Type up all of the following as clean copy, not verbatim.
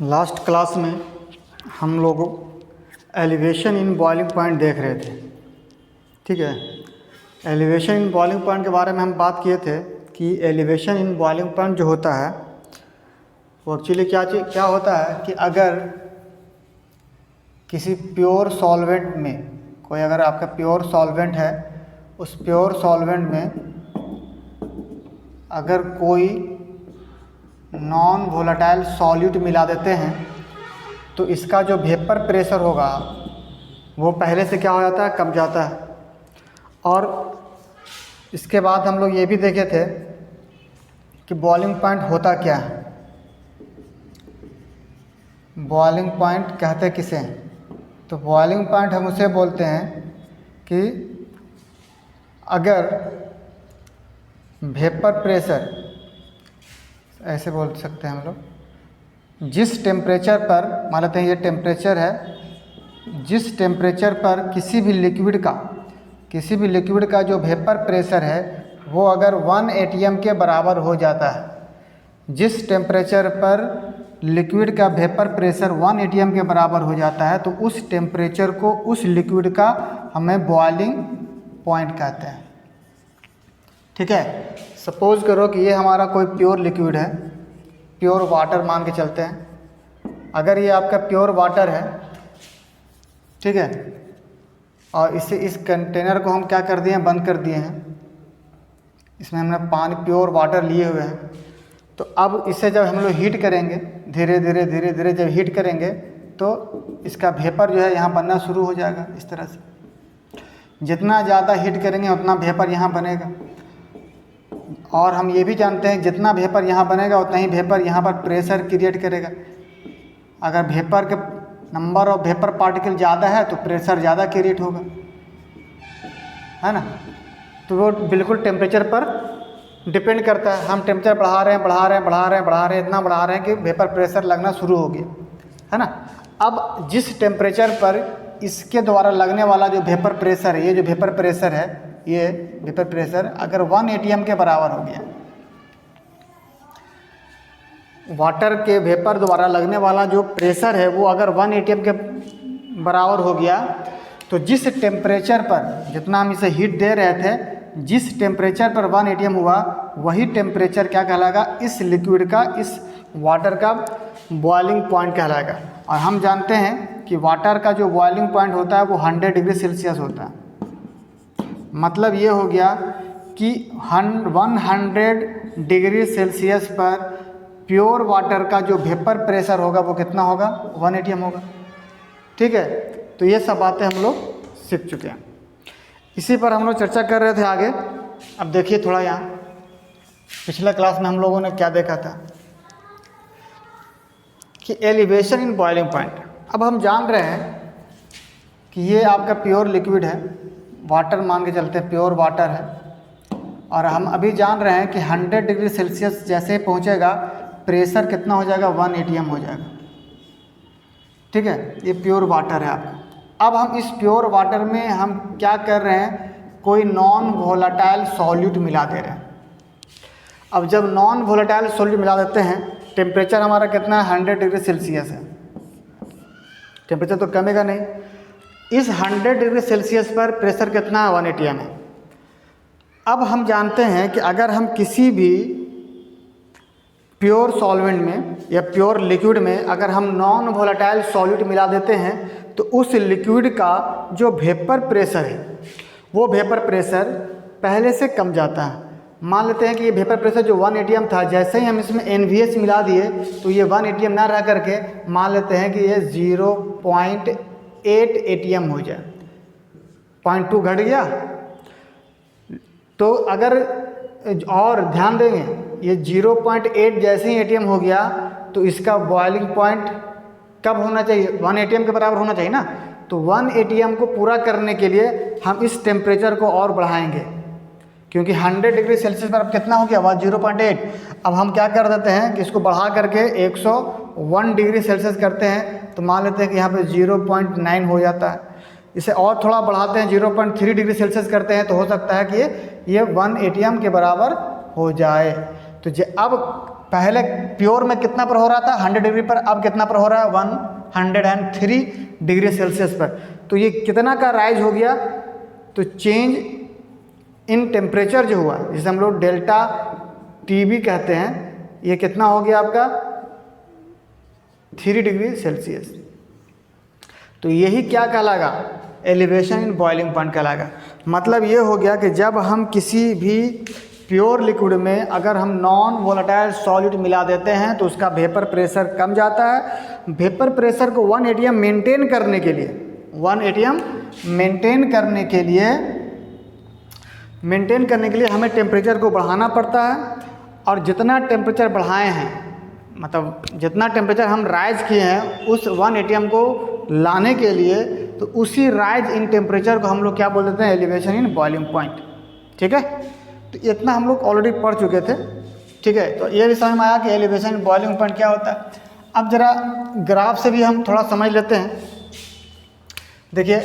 Last class में हम लोग एलिवेशन इन बॉइलिंग पॉइंट देख रहे थे। ठीक है, एलिवेशन इन बॉइलिंग पॉइंट के बारे में हम बात किए थे कि एलिवेशन इन बॉइलिंग पॉइंट जो होता है वो एक्चुअली क्या होता है कि अगर किसी प्योर सॉल्वेंट में कोई अगर आपका प्योर सॉल्वेंट है, उस प्योर सॉल्वेंट में अगर कोई नॉन वोलेटाइल सॉल्यूट मिला देते हैं तो इसका जो वेपर प्रेशर होगा वो पहले से क्या हो जाता है, कम जाता है। और इसके बाद हम लोग ये भी देखे थे कि बॉइलिंग पॉइंट होता क्या है। बॉइलिंग पॉइंट कहते किसे हैं? तो बॉइलिंग पॉइंट हम उसे बोलते हैं कि अगर वेपर प्रेशर, ऐसे बोल सकते हैं हम लोग, जिस टेम्परेचर पर, मान लेते हैं ये टेम्परेचर है, जिस टेम्परेचर पर किसी भी लिक्विड का जो वेपर प्रेशर है वो अगर 1 atm के बराबर हो जाता है, जिस टेम्परेचर पर लिक्विड का वेपर प्रेशर 1 atm के बराबर हो जाता है तो उस टेम्परेचर को, उस लिक्विड का हमें बॉइलिंग पॉइंट कहते हैं। ठीक है, सपोज करो कि ये हमारा कोई प्योर लिक्विड है, प्योर वाटर मान के चलते हैं। अगर ये आपका प्योर वाटर है, ठीक है, और इस कंटेनर को हम क्या कर दिए हैं, बंद कर दिए हैं, इसमें हमने पानी प्योर वाटर लिए हुए हैं। तो अब इसे जब हम लोग हीट करेंगे, धीरे धीरे जब हीट करेंगे तो इसका वेपर जो है यहाँ बनना शुरू हो जाएगा। इस तरह से जितना ज़्यादा हीट करेंगे उतना वेपर यहाँ बनेगा। और हम ये भी जानते हैं जितना वेपर यहाँ बनेगा उतना ही वेपर यहाँ पर प्रेशर क्रिएट करेगा। अगर वेपर के नंबर ऑफ वेपर पार्टिकल ज़्यादा है तो प्रेशर ज़्यादा क्रिएट होगा, है ना। तो वो बिल्कुल टेम्परेचर पर डिपेंड करता है। हम टेम्परेचर बढ़ा रहे हैं, इतना बढ़ा रहे हैं कि वेपर प्रेशर लगना शुरू हो गया, है ना। अब जिस टेम्परेचर पर इसके द्वारा लगने वाला जो वेपर प्रेशर है, ये जो वेपर प्रेशर है, ये वेपर प्रेशर अगर 1 atm के बराबर हो गया, वाटर के वेपर द्वारा लगने वाला जो प्रेशर है वो अगर 1 atm के बराबर हो गया तो जिस टेम्परेचर पर, जितना हम इसे हीट दे रहे थे, जिस टेम्परेचर पर 1 atm हुआ वही टेम्परेचर क्या कहलाएगा, इस लिक्विड का, इस वाटर का बॉइलिंग पॉइंट कहलाएगा। और हम जानते हैं कि वाटर का जो बॉइलिंग पॉइंट होता है वो 100 डिग्री सेल्सियस होता है। मतलब ये हो गया कि 100 डिग्री सेल्सियस पर प्योर वाटर का जो वेपर प्रेशर होगा वो कितना होगा, 1 atm होगा। ठीक है, तो ये सब बातें हम लोग सीख चुके हैं। इसी पर हम लोग चर्चा कर रहे थे आगे। अब देखिए थोड़ा यहाँ पिछले क्लास में हम लोगों ने क्या देखा था कि एलिवेशन इन बॉइलिंग पॉइंट। अब हम जान रहे हैं कि ये आपका प्योर लिक्विड है, वाटर मान के चलते हैं, प्योर वाटर है। और हम अभी जान रहे हैं कि 100 डिग्री सेल्सियस जैसे ही पहुँचेगा प्रेशर कितना हो जाएगा, 1 atm हो जाएगा। ठीक है, ये प्योर वाटर है आपका। अब हम इस प्योर वाटर में हम क्या कर रहे हैं, कोई नॉन वोलेटाइल सॉल्यूट मिला दे रहे हैं। अब जब नॉन वोलेटाइल सॉल्यूट मिला देते हैं, टेम्परेचर हमारा कितना है, 100 डिग्री सेल्सियस है, टेम्परेचर तो कमेगा नहीं। इस 100 डिग्री सेल्सियस पर प्रेशर कितना है, 1 atm है। अब हम जानते हैं कि अगर हम किसी भी प्योर सॉल्वेंट में या प्योर लिक्विड में अगर हम नॉन वोलेटाइल सॉल्यूट मिला देते हैं तो उस लिक्विड का जो वेपर प्रेशर है वो वेपर प्रेशर पहले से कम जाता है। मान लेते हैं कि ये वेपर प्रेशर जो 1 atm था, जैसे ही हम इसमें NVS मिला दिए तो ये 1 atm ना रह करके मान लेते हैं कि ये 0.8 atm हो जाए, 0.2 घट गया। तो अगर और ध्यान देंगे, ये 0.8 जैसे ही atm हो गया तो इसका बॉइलिंग पॉइंट कब होना चाहिए, 1 atm के बराबर होना चाहिए ना। तो 1 atm को पूरा करने के लिए हम इस टेम्परेचर को और बढ़ाएंगे, क्योंकि 100 डिग्री सेल्सियस पर अब कितना हो गया, 0.8। अब हम क्या कर देते हैं कि इसको बढ़ा करके 101 डिग्री सेल्सियस करते हैं, तो मान लेते हैं कि यहाँ पे 0.9 हो जाता है। इसे और थोड़ा बढ़ाते हैं, 0.3 डिग्री सेल्सियस करते हैं, तो हो सकता है कि ये 1 atm के बराबर हो जाए। तो अब पहले प्योर में कितना पर हो रहा था 100 डिग्री पर, अब कितना पर हो रहा है 103 डिग्री सेल्सियस पर। तो ये कितना का राइज हो गया, तो चेंज इन टेम्परेचर जो हुआ जिसे हम लोग डेल्टा टीबी कहते हैं, ये कितना हो गया आपका 3 डिग्री सेल्सियस। तो यही क्या कहलाएगा, एलिवेशन इन बॉइलिंग पॉइंट कहलाएगा। मतलब ये हो गया कि जब हम किसी भी प्योर लिक्विड में अगर हम नॉन वोलेटाइल सॉल्यूट मिला देते हैं तो उसका वेपर प्रेशर कम जाता है। वेपर प्रेशर को 1 atm मेंटेन करने के लिए, 1 atm मेंटेन करने के लिए हमें टेम्परेचर को बढ़ाना पड़ता है। और जितना टेम्परेचर बढ़ाए हैं, मतलब जितना टेम्परेचर हम राइज किए हैं उस 1 atm को लाने के लिए, तो उसी राइज इन टेम्परेचर को हम लोग क्या बोल देते हैं, एलिवेशन इन बॉइलिंग पॉइंट। ठीक है, तो इतना हम लोग ऑलरेडी पढ़ चुके थे। ठीक है, तो ये भी समझ में आया कि एलिवेशन इन बॉइलिंग पॉइंट क्या होता है। अब ज़रा ग्राफ से भी हम थोड़ा समझ लेते हैं। देखिए,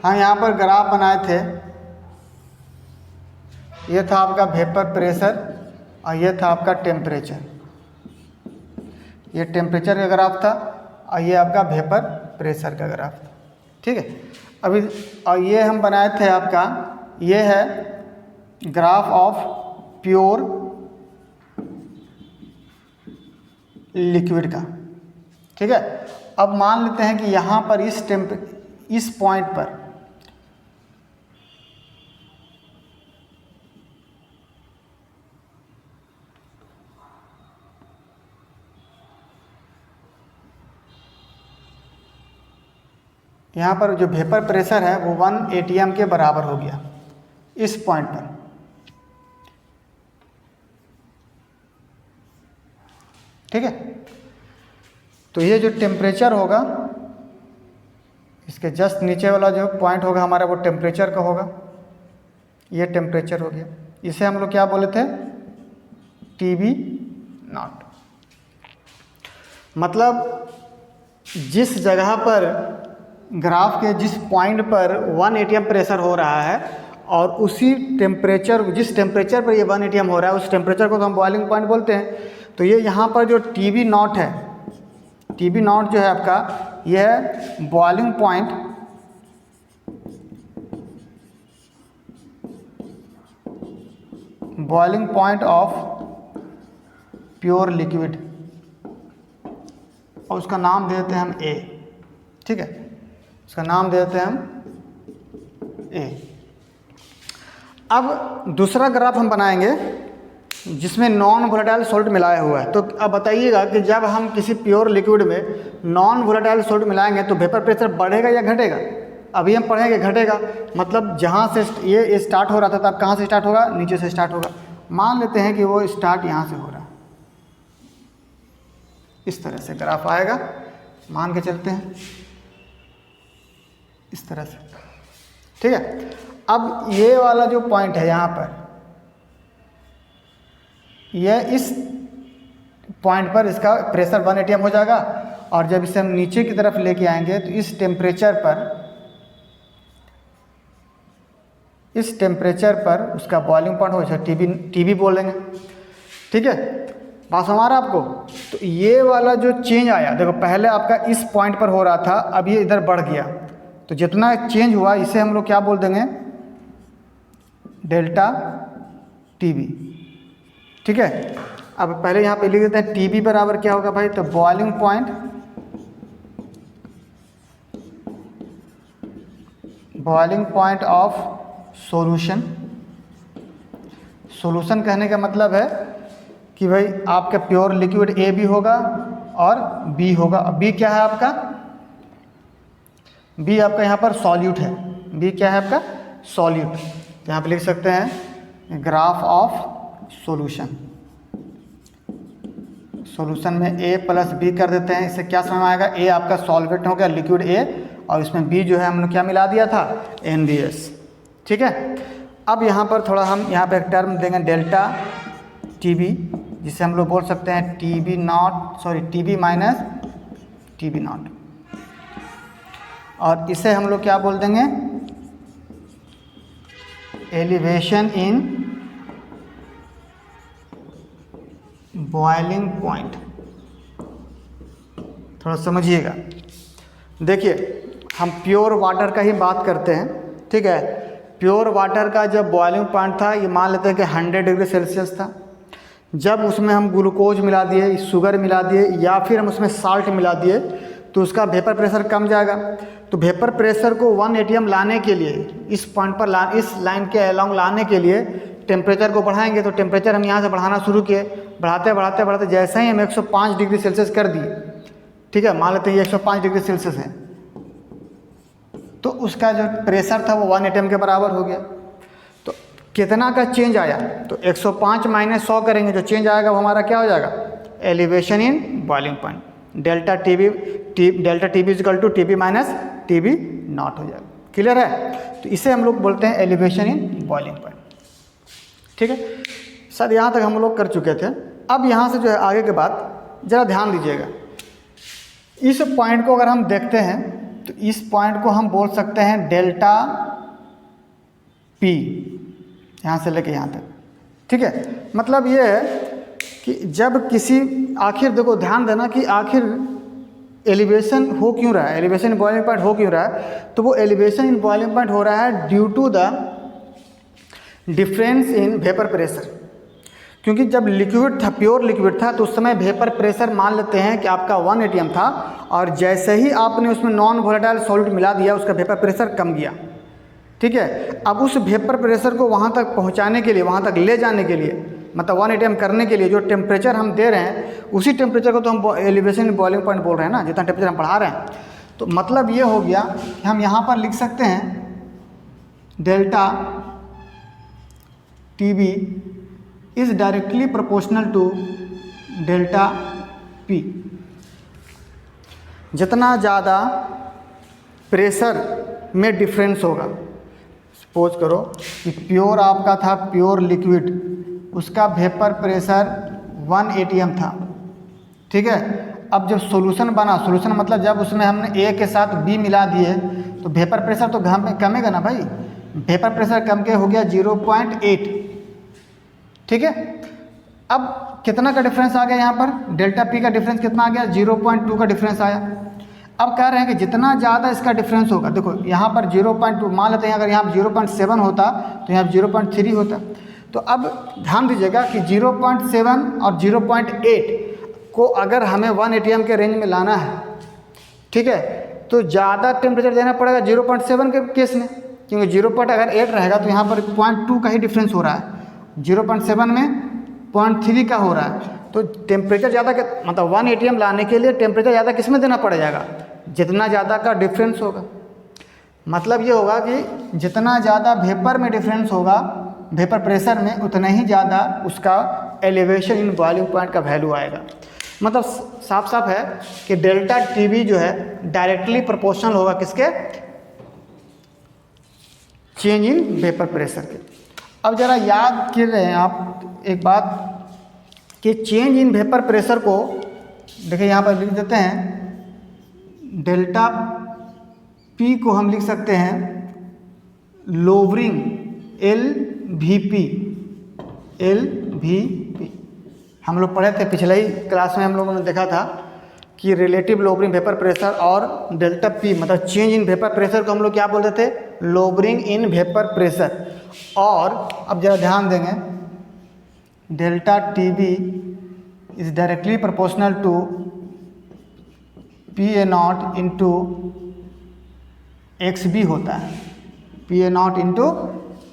हम यहाँ पर ग्राफ बनाए थे, ये था आपका वेपर प्रेशर और ये था आपका टेम्परेचर। ये टेम्परेचर का ग्राफ था और ये आपका वेपर प्रेशर का ग्राफ था। ठीक है, अभी और ये हम बनाए थे आपका, ये है ग्राफ ऑफ प्योर लिक्विड का। ठीक है, अब मान लेते हैं कि यहाँ पर इस पॉइंट पर यहाँ पर जो वेपर प्रेशर है वो 1 atm के बराबर हो गया इस पॉइंट पर। ठीक है, तो ये जो टेम्परेचर होगा, इसके जस्ट नीचे वाला जो पॉइंट होगा हमारा वो टेम्परेचर का होगा। ये टेम्परेचर हो गया, इसे हम लोग क्या बोले थे, TB नॉट। मतलब जिस जगह पर ग्राफ के जिस पॉइंट पर 1 atm प्रेशर हो रहा है और उसी टेम्परेचर, जिस टेम्परेचर पर ये 1 atm हो रहा है उस टेम्परेचर को तो हम बॉइलिंग पॉइंट बोलते हैं। तो ये यहाँ पर जो TB नॉट है, TB नॉट जो है आपका, यह है boiling point, boiling point of pure liquid, और उसका नाम दे देते हैं हम A। ठीक है, उसका नाम दे देते हैं हम A। अब दूसरा ग्राफ हम बनाएंगे जिसमें नॉन वोलेटाइल सॉल्ट मिलाया हुआ है। तो अब बताइएगा कि जब हम किसी प्योर लिक्विड में नॉन वोलेटाइल सॉल्ट मिलाएंगे तो वेपर प्रेशर बढ़ेगा या घटेगा। अभी हम पढ़ेंगे घटेगा। मतलब जहाँ से ये स्टार्ट हो रहा था तब कहाँ से स्टार्ट होगा, नीचे से स्टार्ट होगा। मान लेते हैं कि वो स्टार्ट यहाँ से हो रहा है, इस तरह से ग्राफ आएगा, मान के चलते हैं इस तरह से। ठीक है, अब ये वाला जो पॉइंट है यहाँ पर, यह इस पॉइंट पर इसका प्रेशर 1 atm हो जाएगा। और जब इसे हम नीचे की तरफ लेके आएंगे तो इस टेम्परेचर पर उसका बॉइलिंग पॉइंट हो जाए, TB बोलेंगे। ठीक है, बात हमारा आपको। तो ये वाला जो चेंज आया, देखो पहले आपका इस पॉइंट पर हो रहा था, अब ये इधर बढ़ गया, तो जितना चेंज हुआ इसे हम लोग क्या बोल देंगे, डेल्टा TB। ठीक है, अब पहले यहाँ पे लिख देते हैं TB बराबर क्या होगा भाई, तो boiling point of solution. Solution कहने का मतलब है कि भाई आपका प्योर लिक्विड A भी होगा और B होगा। B क्या है आपका, B आपका यहाँ पर सॉल्यूट है। B क्या है आपका, सॉल्यूट। यहाँ पे लिख सकते हैं ग्राफ ऑफ सॉल्यूशन। सॉल्यूशन में A प्लस B कर देते हैं, इससे क्या समझ में आएगा, A आपका सॉल्वेंट हो गया लिक्विड A, और इसमें B जो है हमने क्या मिला दिया था, NBS। ठीक है, अब यहाँ पर थोड़ा हम यहाँ पे एक टर्म देंगे डेल्टा TB, जिसे हम लोग बोल सकते हैं TB माइनस TB नॉट, और इसे हम लोग क्या बोल देंगे, एलिवेशन इन बॉइलिंग पॉइंट, थोड़ा समझिएगा। देखिए हम प्योर वाटर का ही बात करते हैं, ठीक है। प्योर वाटर का जब बॉइलिंग पॉइंट था, ये मान लेते हैं कि 100 डिग्री सेल्सियस था। जब उसमें हम ग्लूकोज मिला दिए, शुगर मिला दिए, या फिर हम उसमें साल्ट मिला दिए, तो उसका वेपर प्रेशर कम जाएगा। तो वेपर प्रेशर को 1 atm लाने के लिए, इस पॉइंट पर इस लाइन के अलॉन्ग लाने के लिए टेम्परेचर को बढ़ाएंगे। तो टेम्परेचर हम यहाँ से बढ़ाना शुरू किए, बढ़ाते बढ़ाते बढ़ाते जैसे ही हम 105 डिग्री सेल्सियस कर दिए, ठीक है, मान लेते हैं ये 105 डिग्री सेल्सियस है, तो उसका जो प्रेशर था वो 1 atm के बराबर हो गया। तो कितना का चेंज आया, तो 105 माइनस 100 करेंगे, जो चेंज आएगा वो हमारा क्या हो जाएगा, elevation in boiling point. Delta T B equal to T B minus T B naught हो जाएगा। क्लियर है? तो इसे हम लोग बोलते हैं एलिवेशन इन बॉइलिंग पॉइंट, ठीक है। सर यहाँ तक हम लोग कर चुके थे। अब यहाँ से जो है आगे के बाद ज़रा ध्यान दीजिएगा, इस पॉइंट को अगर हम देखते हैं तो इस पॉइंट को हम बोल सकते हैं डेल्टा पी, यहाँ से लेके यहाँ तक, ठीक है। मतलब ये है कि जब किसी, आखिर देखो ध्यान देना कि आखिर एलिवेशन हो क्यों रहा है, एलिवेशन इन बॉइलिंग पॉइंट हो क्यों रहा है, तो वो एलिवेशन इन बॉइलिंग पॉइंट हो रहा है due to the difference in vapour pressure. क्योंकि जब लिक्विड था, प्योर लिक्विड था, तो उस समय वेपर प्रेशर मान लेते हैं कि आपका 1 atm था, और जैसे ही आपने उसमें नॉन वोलेटाइल सॉल्यूट मिला दिया, उसका वेपर प्रेशर कम गया, ठीक है। अब उस वेपर प्रेशर को वहाँ तक पहुँचाने के लिए, वहाँ तक ले जाने के लिए, मतलब 1 atm करने के लिए जो टेम्परेचर हम दे रहे हैं, उसी टेम्परेचर को तो हम एलिवेशन इन बॉइलिंग पॉइंट बोल रहे हैं ना, जितना टेम्परेचर हम बढ़ा रहे हैं। तो मतलब ये हो गया कि हम यहाँ पर लिख सकते हैं delta T B is directly proportional to delta P. जितना ज़्यादा प्रेशर में डिफरेंस होगा, सपोज करो कि प्योर आपका था, प्योर लिक्विड, उसका वेपर प्रेशर 1 atm था, ठीक है। अब जब सॉल्यूशन बना, सॉल्यूशन मतलब जब उसमें हमने A के साथ B मिला दिए, तो वेपर प्रेशर तो कमेगा ना भाई। वेपर प्रेशर कम के हो गया 0.8, ठीक है। अब कितना का डिफरेंस आ गया यहाँ पर, डेल्टा पी का डिफरेंस कितना आ गया, 0.2 का डिफरेंस आया। अब कह रहे हैं कि जितना ज़्यादा इसका डिफरेंस होगा, देखो यहाँ पर 0.2 मान लेते हैं, अगर यहाँ 0.7 होता तो यहाँ 0.3 होता। तो अब ध्यान दीजिएगा कि 0.7 और 0.8 को अगर हमें 1 atm के रेंज में लाना है, ठीक है, तो ज़्यादा टेम्परेचर देना पड़ेगा 0.7 के केस में, क्योंकि 0.8 रहेगा तो यहाँ पर 0.2 का ही डिफरेंस हो रहा है, 0.7 में 0.3 का हो रहा है। तो टेम्परेचर ज़्यादा के, मतलब 1 atm लाने के लिए टेम्परेचर ज़्यादा किस में देना पड़ेगा, जितना ज़्यादा का डिफरेंस होगा। मतलब ये होगा कि जितना ज़्यादा वेपर में डिफरेंस होगा, वेपर प्रेशर में, उतना ही ज़्यादा उसका एलिवेशन इन बॉइलिंग पॉइंट का वैल्यू आएगा। मतलब साफ साफ है कि डेल्टा टी बी जो है डायरेक्टली प्रोपोर्शनल होगा किसके, चेंज इन वेपर प्रेशर के। अब ज़रा याद कर रहे हैं आप एक बात कि चेंज इन वेपर प्रेशर को देखिए यहाँ पर लिख देते हैं, डेल्टा पी को हम लिख सकते हैं लोवरिंग LVP। हम लोग पढ़े थे पिछले ही क्लास में, हम लोगों ने देखा था कि रिलेटिव लोवरिंग वेपर प्रेशर और डेल्टा पी मतलब चेंज इन वेपर प्रेशर को हम लोग क्या बोलते थे, लोवरिंग इन वेपर प्रेशर। और अब जरा ध्यान देंगे, delta T B is directly proportional to PA0 into XB होता है, PA0 इंटू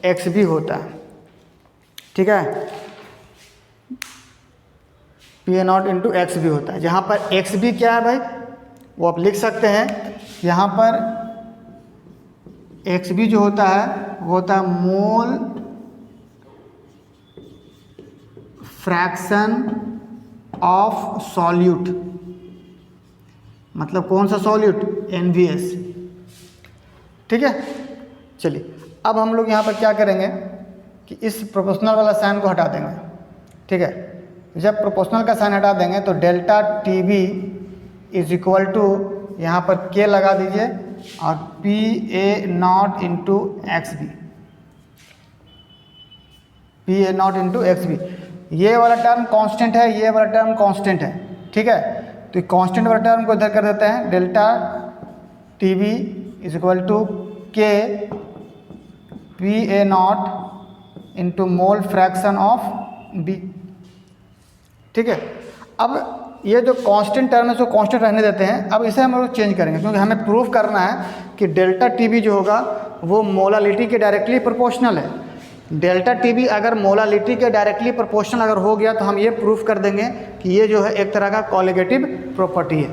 XB होता है, ठीक है, PA0 इंटू XB होता है। जहाँ पर XB क्या है भाई, वो आप लिख सकते हैं, यहाँ पर XB जो होता है वो होता है मोल फ्रैक्शन ऑफ सॉल्यूट, मतलब कौन सा सॉल्यूट, NVS, ठीक है। चलिए अब हम लोग यहाँ पर क्या करेंगे कि इस प्रोपोर्शनल वाला साइन को हटा देंगे, ठीक है। जब प्रोपोर्शनल का साइन हटा देंगे तो delta T B is equal to, यहाँ पर के लगा दीजिए और PA0 into XB, PA0 into XB। ये वाला टर्म कांस्टेंट है, ये वाला टर्म कांस्टेंट है, ठीक है। तो कांस्टेंट वाला टर्म को इधर कर देते हैं, delta T B is equal to K P A not into mole fraction of B, ठीक है। अब ये जो कांस्टेंट टर्म है उसको कांस्टेंट रहने देते हैं। अब इसे हम लोग चेंज करेंगे क्योंकि हमें प्रूफ करना है कि डेल्टा टी बी जो होगा वो मोलालिटी के डायरेक्टली प्रोपोर्शनल है। डेल्टा टी बी अगर मोलालिटी के डायरेक्टली प्रोपोर्शनल अगर हो गया तो हम ये प्रूफ कर देंगे कि ये जो है एक तरह का कोलिगेटिव प्रॉपर्टी है,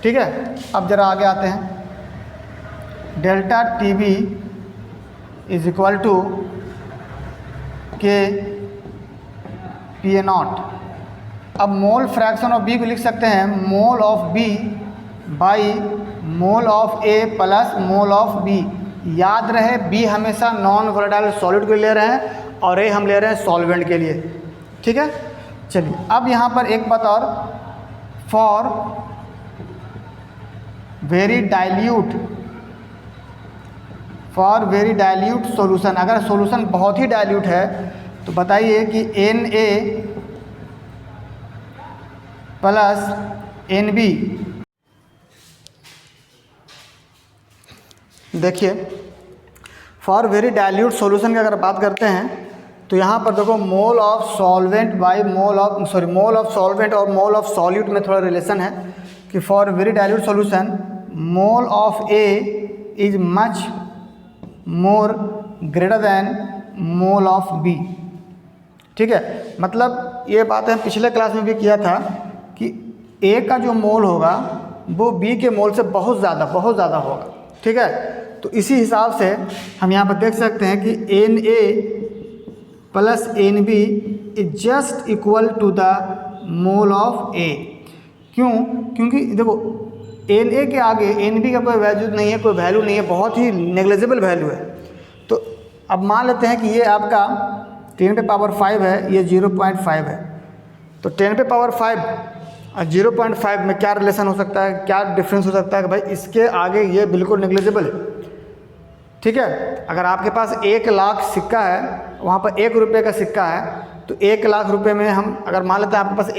ठीक है। अब जरा आगे आते हैं। Delta T B is equal to K P A naught. अब मोल फ्रैक्शन ऑफ बी को लिख सकते हैं mole of B by mole of A plus mole of B. याद रहे बी हमेशा नॉन वोलेटाइल सॉलिड के लिए ले रहे हैं और ए हम ले रहे हैं सॉल्वेंट के लिए, ठीक है। चलिए अब यहाँ पर एक बात और, फॉर वेरी डाइल्यूट सॉल्यूशन, अगर सॉल्यूशन बहुत ही डाइल्यूट है तो बताइए कि N A plus N B. देखिए फॉर वेरी डाइल्यूट सॉल्यूशन की अगर बात करते हैं तो यहाँ पर देखो mole of solvent by mole of solvent और मोल ऑफ सॉल्यूट में थोड़ा रिलेशन है कि for very dilute solution mole of A is much more greater than mole of B, ठीक है। मतलब ये बात हम पिछले क्लास में भी किया था कि ए का जो मोल होगा वो बी के मोल से बहुत ज़्यादा होगा, ठीक है। तो इसी हिसाब से हम यहाँ पर देख सकते हैं कि N A plus N B is just equal to the mole of A. क्यों? क्योंकि देखो एन ए के आगे एन बी का कोई वैल्यू नहीं है, कोई वैल्यू नहीं है, बहुत ही नेग्लिजिबल वैल्यू है। तो अब मान लेते हैं कि ये आपका 10 पे पावर 5 है, ये 0.5 है। तो 10 पे पावर 5 और 0.5 में क्या रिलेशन हो सकता है, क्या डिफरेंस हो सकता है कि भाई इसके आगे ये बिल्कुल नेग्लिजिबल है, ठीक है। अगर आपके पास 1 लाख सिक्का है, वहाँ पर 1 रुपये का सिक्का है, तो 1 लाख रुपए में हम अगर मान लेते हैं आपके पास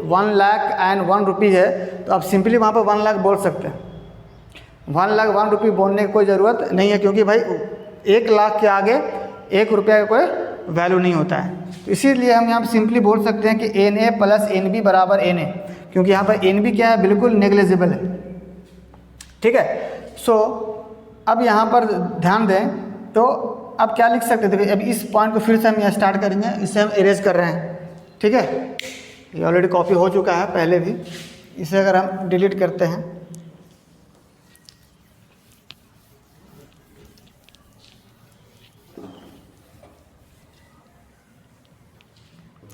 1 लाख एंड 1 रुपी है, तो आप सिंपली वहाँ पर 1 लाख बोल सकते हैं। 1 लाख 1 रुपी बोलने की कोई ज़रूरत नहीं है क्योंकि भाई 1 लाख के आगे 1 रुपया का कोई वैल्यू नहीं होता है। तो इसीलिए हम यहाँ पर सिंपली बोल सकते हैं कि N A plus N B बराबर एन ए, क्योंकि यहाँ पर एन बी क्या है, बिल्कुल नेग्लिजिबल है, ठीक है। सो अब यहाँ पर ध्यान दें तो अब क्या लिख सकते थे, अब इस पॉइंट को फिर से हम यहाँ स्टार्ट करेंगे, इसे हम इरेज कर रहे हैं, ठीक है। ये ऑलरेडी कॉपी हो चुका है पहले भी, इसे अगर हम डिलीट करते हैं,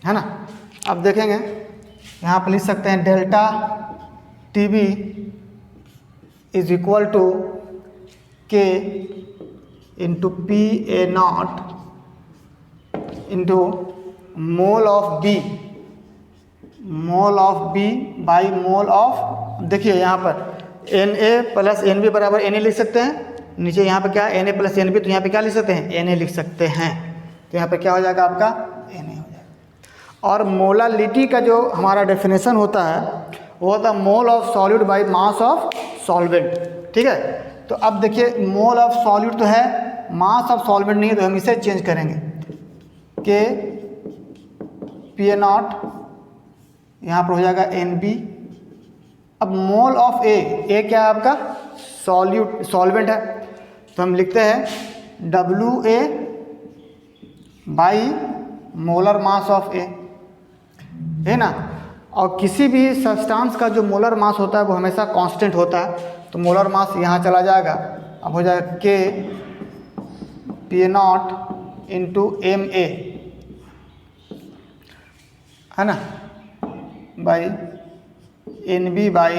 है ना। अब देखेंगे यहाँ पर लिख सकते हैं delta T B is equal to K into P A not into mole of B by mole of, देखिए यहाँ पर N A plus N B बराबर एन ए लिख सकते हैं, नीचे यहाँ पे क्या है N A plus N B, तो यहाँ पे क्या लिख सकते हैं, एन ए लिख सकते हैं। तो यहाँ पे क्या हो जाएगा आपका, एन ए हो जाएगा। और मोलालिटी का जो हमारा डेफिनेशन होता है वो होता है मोल of solute by mass of solvent, ठीक है। तो अब देखिए मोल ऑफ सॉल्यूट तो है, मास ऑफ सॉल्वेंट नहीं है, तो हम इसे चेंज करेंगे के पी ए नॉट, यहाँ पर हो जाएगा एन बी। अब मोल ऑफ ए क्या है आपका, सॉल्वेंट है, तो हम लिखते हैं W A by molar mass of A, है ना। और किसी भी सब्सटेंस का जो मोलर मास होता है वो हमेशा कांस्टेंट होता है, तो मोलर मास यहाँ चला जाएगा, अब हो जाएगा K P A not into M A, है ना, by N B by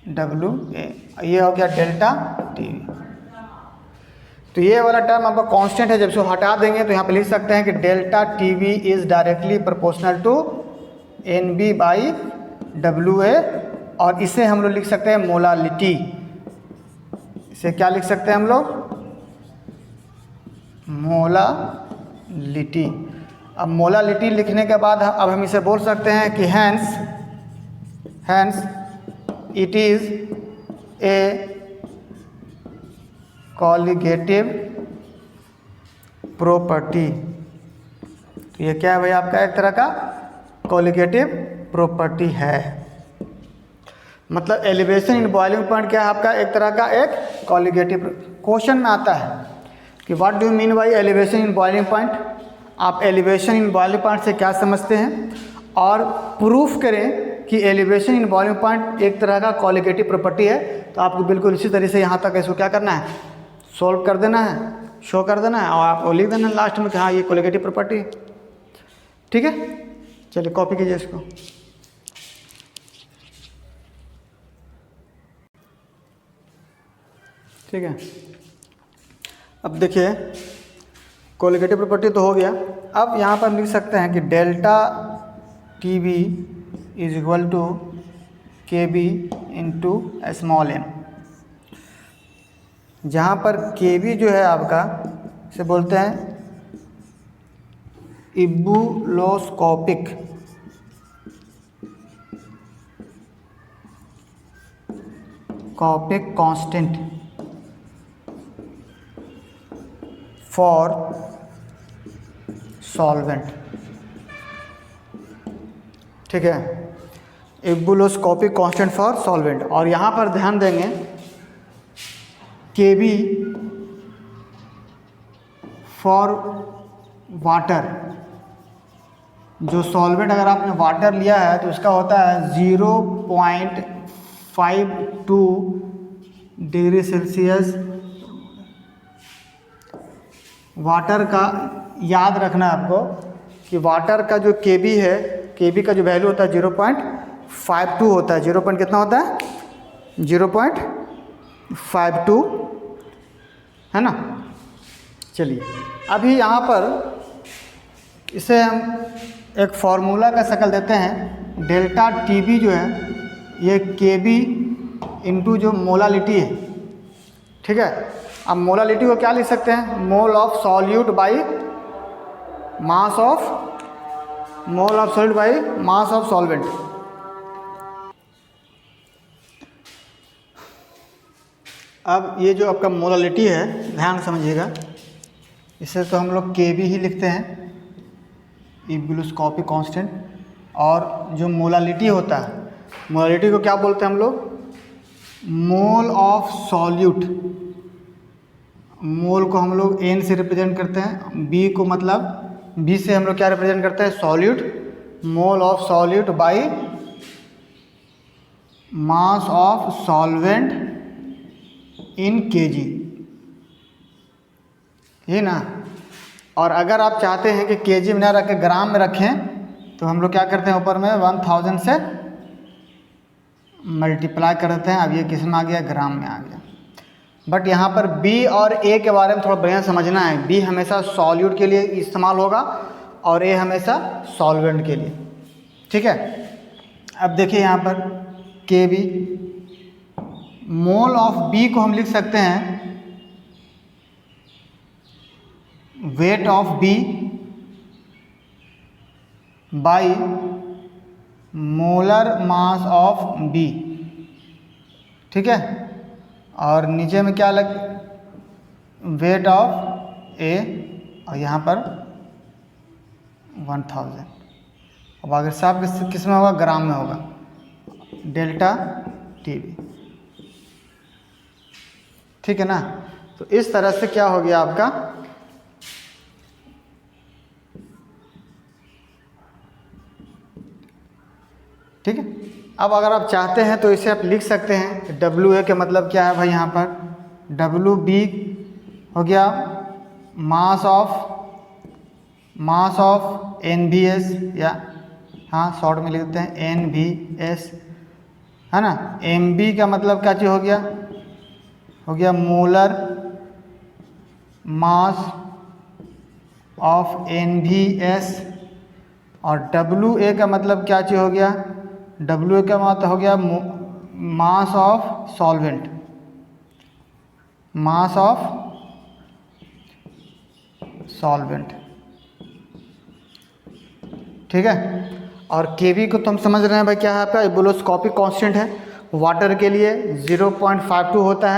W A. ये हो गया डेल्टा टी वी। तो ये वाला टर्म आपका कांस्टेंट है, जब इसको हटा देंगे तो यहाँ पे लिख सकते हैं कि delta T V is directly proportional to N B by W A, और इसे हम लोग लिख सकते हैं मोलालिटी। इसे क्या लिख सकते हैं हम लोग, मोलालिटी। अब मोलालिटी लिखने के बाद अब हम इसे बोल सकते हैं कि hence it is a colligative property. तो ये क्या है भाई, आपका एक तरह का कॉलिगेटिव प्रॉपर्टी है। मतलब एलिवेशन इन बॉइलिंग पॉइंट क्या है आपका, एक तरह का एक कॉलिगेटिव। क्वेश्चन में आता है कि what do you mean by elevation in boiling point, आप एलिवेशन इन बॉइलिंग पॉइंट से क्या समझते हैं, और प्रूफ करें कि एलिवेशन इन बॉइलिंग पॉइंट एक तरह का कॉलिगेटिव प्रॉपर्टी है। तो आपको बिल्कुल इसी तरह से यहाँ तक इसको क्या करना है, सॉल्व कर देना है, शो कर देना है, और आपको लिख देना है लास्ट में कि हाँ ये कॉलिगेटिव प्रॉपर्टी है। ठीक है, चलिए कॉपी कीजिए इसको। ठीक है, अब देखिए कॉलिगेटिव प्रॉपर्टी तो हो गया। अब यहाँ पर लिख सकते हैं कि delta T B is equal to K B into small M, जहाँ पर के बी जो है आपका से बोलते हैं इबुलोस्कोपिक कांस्टेंट फॉर सॉल्वेंट। ठीक है, इबुलोस्कोपिक कांस्टेंट फॉर सॉल्वेंट। और यहाँ पर ध्यान देंगे के बी फॉर वाटर, जो सॉल्वेंट अगर आपने वाटर लिया है तो उसका होता है 0.52 डिग्री सेल्सियस। वाटर का याद रखना है आपको कि वाटर का जो केबी है, केबी का जो वैल्यू होता है 0.52 होता है। 0 पॉइंट कितना होता है, 0.52 है ना। चलिए अभी यहाँ पर इसे हम एक फार्मूला का शक्ल देते हैं। डेल्टा टी बी जो है ये के बी इंटू जो मोलालिटी है। ठीक है, अब मोलालिटी को क्या लिख सकते हैं, mole of solute by mass of solvent. अब ये जो आपका मोलालिटी है ध्यान समझिएगा, इसे तो हम लोग के बी ही लिखते हैं, इबुलोस्कोपिक कांस्टेंट। और जो मोलालिटी होता है, मोलालिटी को क्या बोलते हैं हम लोग, मोल ऑफ सॉल्यूट। मोल को हम लोग एन से रिप्रेजेंट करते हैं, बी को मतलब बी से हम लोग क्या रिप्रेजेंट करते हैं, solute. Mole of solute by mass of solvent in KG, ये ना। और अगर आप चाहते हैं कि केजी में ना रख के ग्राम में रखें तो हम लोग क्या करते हैं, ऊपर में 1000 से मल्टीप्लाई कर देते हैं। अब ये किस में आ गया, ग्राम में आ गया। बट यहाँ पर बी और ए के बारे में थोड़ा बढ़िया समझना है। बी हमेशा सॉल्यूट के लिए इस्तेमाल होगा और ए हमेशा सॉल्वेंट के लिए। ठीक है, अब देखिए यहाँ पर के बी, मोल ऑफ बी को हम लिख सकते हैं weight of B by molar mass of B. ठीक है, और नीचे में क्या लग, वेट ऑफ ए, और यहाँ पर 1000। अब अगर साफ किस में होगा, ग्राम में होगा, डेल्टा टी बी। ठीक है ना। तो इस तरह से क्या हो गया आपका, ठीक है। अब अगर आप चाहते हैं तो इसे आप लिख सकते हैं, डब्ल्यू ए का मतलब क्या है भाई, यहाँ पर डब्ल्यू बी हो गया mass of N B S, या हाँ शॉर्ट में लिखते हैं एन बी एस, है ना। एम बी का मतलब क्या चीज़ हो गया molar mass of N B S. और डब्ल्यू ए का मतलब क्या चीज़ हो गया, डब्ल्यू ए का मतलब हो गया mass of solvent, mass of solvent. ठीक है। और Kb को तो हम समझ रहे हैं भाई क्या है आपका, इबुलोस्कोपिक कांस्टेंट है, वाटर के लिए 0.52 होता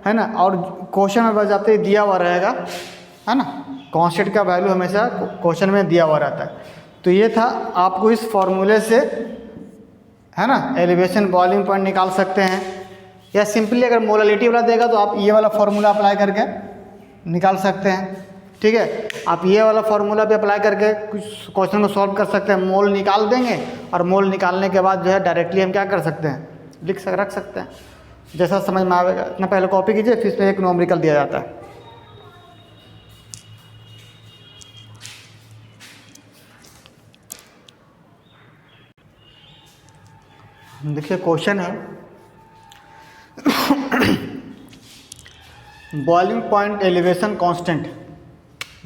है ना। और क्वेश्चन में बस जाते ही दिया हुआ रहेगा, है ना, कांस्टेंट का वैल्यू हमेशा क्वेश्चन में दिया हुआ रहता है। तो ये था, आपको इस फॉर्मूले से, है ना, एलिवेशन बॉइलिंग पॉइंट निकाल सकते हैं, या सिंपली अगर मोलालिटी वाला देगा तो आप ये वाला फार्मूला अप्लाई करके निकाल सकते हैं। ठीक है, आप ये वाला फार्मूला भी अप्लाई करके कुछ क्वेश्चन को सॉल्व कर सकते हैं। मोल निकाल देंगे और मोल निकालने के बाद जो है डायरेक्टली हम क्या कर सकते हैं, रख सकते हैं, जैसा समझ में आएगा। इतना पहले कॉपी कीजिए, फिर इसमें एक न्यूमेरिकल दिया जाता है। देखिए क्वेश्चन है, boiling point elevation constant.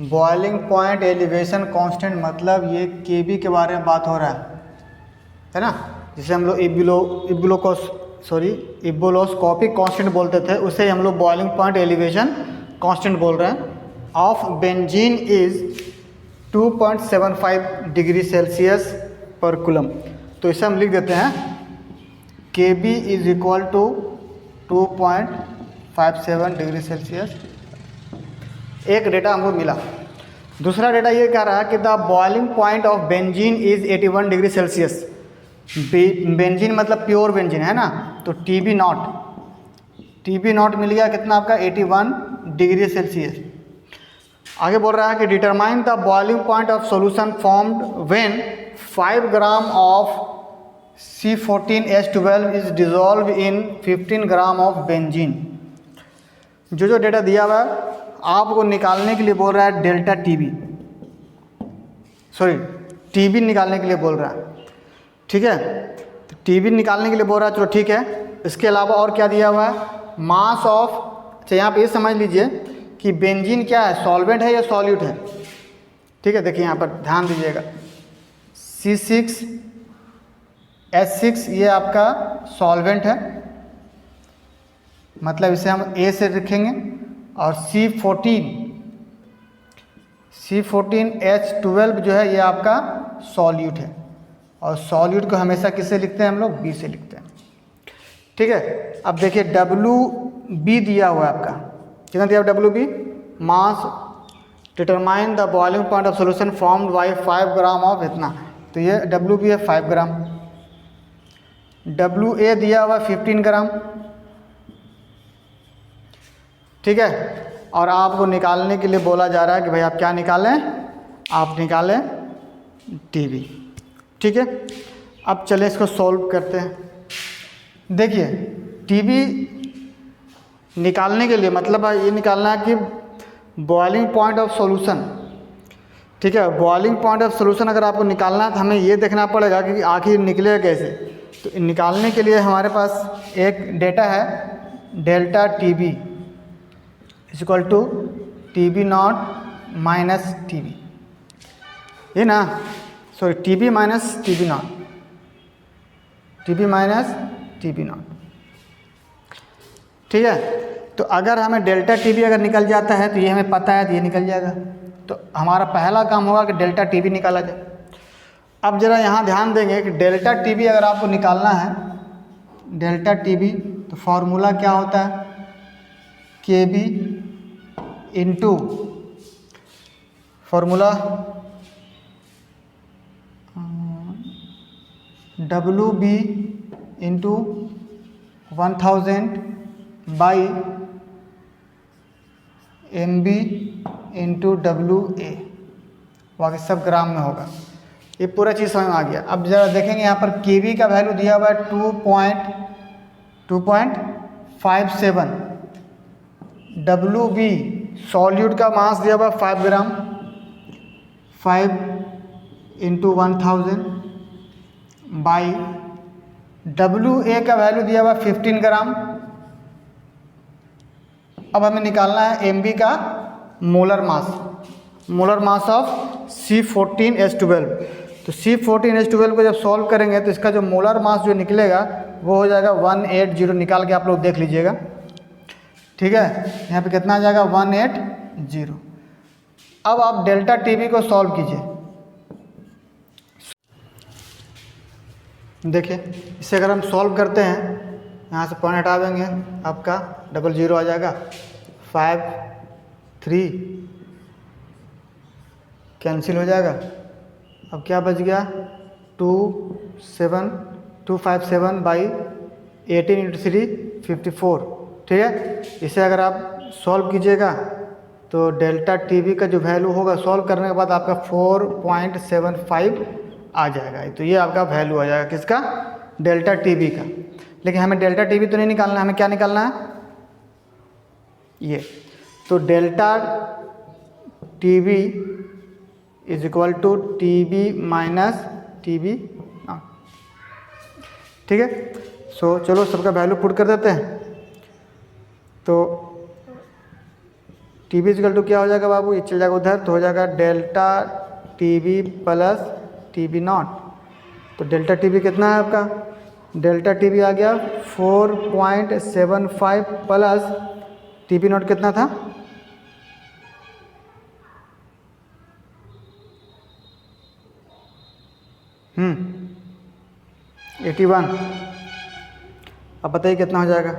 Boiling point elevation constant मतलब ये Kb के बारे में बात हो रहा है ना, जिसे हम लोग इबुलोस्कोपिक कांस्टेंट बोलते थे, उसे हम लोग बॉइलिंग पॉइंट एलिवेशन कांस्टेंट बोल रहे हैं। Of benzene is 2.75 degree Celsius पर कूलम। तो इसे हम लिख देते हैं Kb is equal to 2.57 degree Celsius. एक डेटा हमको मिला। दूसरा डेटा ये कह रहा है कि the boiling point of benzene is 81 degree Celsius. Benzene मतलब प्योर बेंजीन है ना, तो टीबी नॉट मिल गया कितना आपका, 81 डिग्री सेल्सियस। आगे बोल रहा है कि determine the boiling point of solution formed when 5 gram of C14H12 is dissolve in 15 gram of benzene. जो डेटा दिया हुआ है आपको निकालने के लिए बोल रहा है डेल्टा टीबी निकालने के लिए बोल रहा है। ठीक है, तो टीबी निकालने के लिए बोल रहा है, चलो ठीक है। इसके अलावा और क्या दिया हुआ है, मास ऑफ, अच्छा यहाँ पे ये समझ लीजिए कि बेंजीन क्या है, सॉल्वेंट है या सॉल्यूट है। ठीक है, देखिए यहाँ पर ध्यान दीजिएगा, C6H6 ये आपका सॉल्वेंट है, मतलब इसे हम A से लिखेंगे। और C14H12 जो है ये आपका सॉल्यूट है, और सॉल्यूट को हमेशा किससे लिखते हैं हम लोग, B से लिखते हैं। ठीक है, अब देखिए WB दिया हुआ है आपका, कितना दिया हुआ WB, mass determine the boiling point of solution formed by 5 gram of इतना, तो ये WB है 5 ग्राम। WA दिया हुआ 15 ग्राम। ठीक है, और आपको निकालने के लिए बोला जा रहा है कि भाई आप क्या निकालें, आप निकालें टीबी। ठीक है, अब चलें इसको सॉल्व करते हैं। देखिए टीबी निकालने के लिए मतलब ये निकालना है कि बॉइलिंग पॉइंट ऑफ सॉल्यूशन। ठीक है, बॉइलिंग पॉइंट ऑफ सॉल्यूशन अगर आपको निकालना है तो हमें ये देखना पड़ेगा कि आखिर निकलेगा कैसे। तो निकालने के लिए हमारे पास एक डेटा है, delta TB is equal to TB naught minus TB, ये ना, sorry TB minus TB naught, TB minus TB naught. ठीक है, तो अगर हमें डेल्टा टीबी अगर निकल जाता है तो ये हमें पता है, तो ये निकल जाएगा। तो हमारा पहला काम होगा कि डेल्टा टीबी निकाला जाए। अब जरा यहाँ ध्यान देंगे कि डेल्टा टीबी अगर आपको निकालना है, डेल्टा टीबी, तो फॉर्मूला क्या होता है, Kb into formula WB into 1000 by MB into WA, बाकी सब ग्राम में होगा। ये पूरा चीज़ समझ में आ गया। अब ज़रा देखेंगे यहाँ पर Kb का वैल्यू दिया हुआ है 2.57, WB सॉल्यूट का मास दिया हुआ 5 ग्राम, 5 इंटू 1000 बाई WA का वैल्यू दिया हुआ 15 ग्राम। अब हमें निकालना है MB का मोलर मास ऑफ C14H12। तो C14H12 को जब सॉल्व करेंगे तो इसका जो मोलर मास जो निकलेगा वो हो जाएगा 180, निकाल के आप लोग देख लीजिएगा। ठीक है, यहाँ पे कितना आ जाएगा 180। अब आप डेल्टा टीबी को सॉल्व कीजिए। देखिए इसे अगर हम सॉल्व करते हैं, यहाँ से पॉइंट हटा देंगे, आपका 00 आ जाएगा, 5 3 कैंसिल हो जाएगा। अब क्या बच गया, 257 बाई 18 इंटू 3 54, ठीक है। इसे अगर आप सॉल्व कीजिएगा तो डेल्टा टीवी का जो वैल्यू होगा सॉल्व करने के बाद आपका 4.75 आ जाएगा। तो ये आपका वैल्यू आ जाएगा किसका, डेल्टा टीवी का। लेकिन हमें डेल्टा टीवी तो नहीं निकालना, हमें क्या निकालना है, ये। तो delta TV is equal to TV minus TV, ठीक है। सो चलो सबका वैल्यू पुट कर देते हैं। तो टीवी इज इक्वल टू क्या हो जाएगा बाबू, ये चल जाएगा उधर, तो हो जाएगा delta TV plus TV not. तो डेल्टा टीवी कितना है आपका, डेल्टा टीवी आ गया 4.75 प्लस टीवी नॉट कितना था, हम्म 81। अब बताइए कितना हो जाएगा,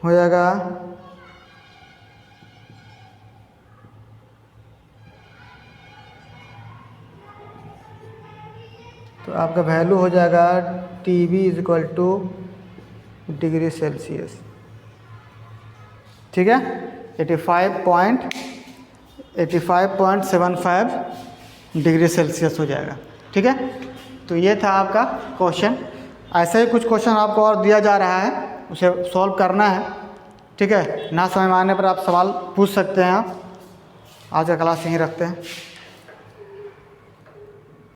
हो जाएगा तो आपका वैल्यू हो जाएगा TV is equal two degree Celsius, ठीक है। 85.75 डिग्री सेल्सियस हो जाएगा, ठीक है। तो ये था आपका क्वेश्चन। ऐसे ही कुछ क्वेश्चन आपको और दिया जा रहा है, उसे सॉल्व करना है, ठीक है। ना समझ में आने पर आप सवाल पूछ सकते हैं। आप आज का क्लास यहीं रखते हैं।